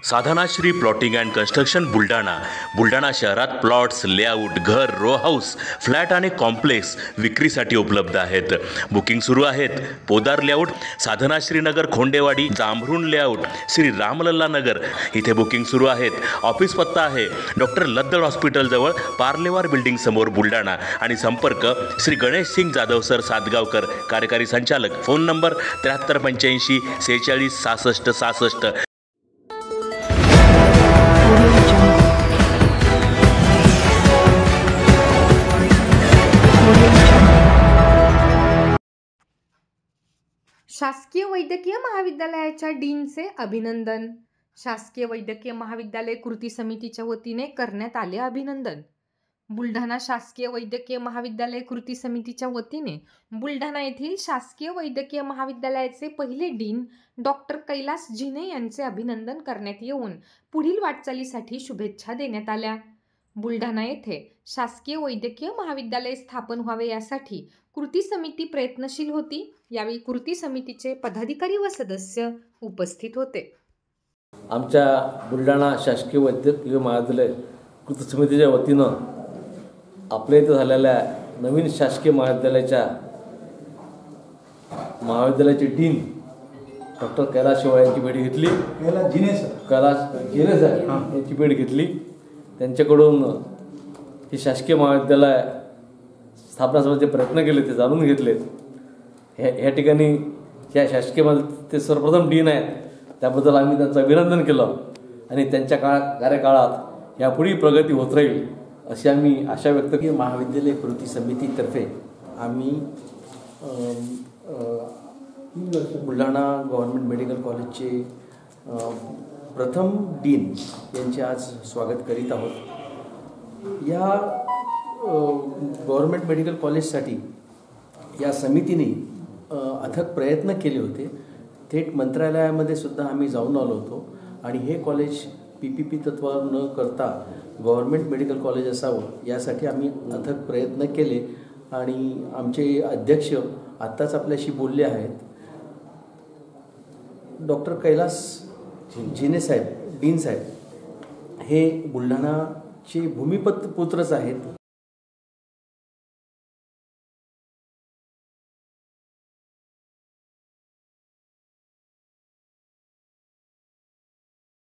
Sadhanashri plotting and construction Buldhana शहरात plots, layout, घर, row house, flat आणि कॉम्प्लेक्स विक्रीसाठी उपलब्ध आहेत. बुकिंग सुरू आहेत. पोदार लेआउट, साधनाश्री नगर खोंडेवाडी, जांभरुण लेआउट, श्री रामलल्ला नगर इथे बुकिंग सुरू आहेत. ऑफिस पत्ता आहे डॉक्टर लद्दड हॉस्पिटल जवळ, पार्लेवार बिल्डिंग समोर, बुलढाणा. आणि संपर्क श्री गणेश सिंग जाधव सर सातगावकर, कार्यकारी संचालक. Phone number 7385 46 66 66. शासकीय वैद्यकीय महाविद्यालयाच्या डीनचे अभिनंदन. शासकीय वैद्यकीय महाविद्यालय कृती समितीच्या वतीने करण्यात आले अभिनंदन. बुलढाणा शासकीय वैद्यकीय महाविद्यालय कृती समितीच्या वतीने बुलढाणा येथील शासकीय वैद्यकीय महाविद्यालयाचे पहिले डीन डॉक्टर कैलास झिने यांचे अभिनंदन करण्यात येऊन पुढील वाटचालीसाठी शुभेच्छा देण्यात आल्या. बुलढाणा येथे शासकीय वैद्यकीय महाविद्यालय स्थापन व्हावे यासाठी कृती समिती प्रयत्नशील होती. यावेळी कृती समितीचे पदाधिकारी व सदस्य उपस्थित होते. आमच्या बुलढाणा शासकीय वैद्यकीय महाविद्यालय कृती समितीच्या वतीनं आपल्या इथं झालेल्या नवीन शासकीय महाविद्यालयाचे डीन डॉक्टर कैलास शिवाय यांची भेट घेतली. कैलास झिने सर यांची भेट घेतली. त्यांच्याकडून हे शासकीय महाविद्यालय स्थापनासाठी प्रयत्न केले ते जाणून घेतलेत. ह्या ठिकाणी या शासकीय ते सर्वप्रथम डीन आहेत, त्याबद्दल आम्ही त्यांचं अभिनंदन केलं आणि त्यांच्या कार्यकाळात यापुढे प्रगती होत राहील अशी आम्ही आशा व्यक्त केली. महाविद्यालय कृती समितीतर्फे आम्ही बुलढाणा गव्हर्नमेंट मेडिकल कॉलेजचे प्रथम डीन यांचे आज स्वागत करीत आहोत. या गव्हर्नमेंट मेडिकल कॉलेजसाठी या समितीने अथक प्रयत्न केले होते. थेट मंत्रालयामध्ये सुद्धा आम्ही जाऊन आलो होतो आणि हे कॉलेज PPP तत्वावर न करता गव्हर्नमेंट मेडिकल कॉलेज असावं यासाठी आम्ही अथक प्रयत्न केले आणि आमचे अध्यक्ष आत्ताच आपल्याशी बोलले आहेत. डॉक्टर कैलास झिने साहेब, डीन साहेब हे बुलढाणाचे भूमिपुत्रच आहेत.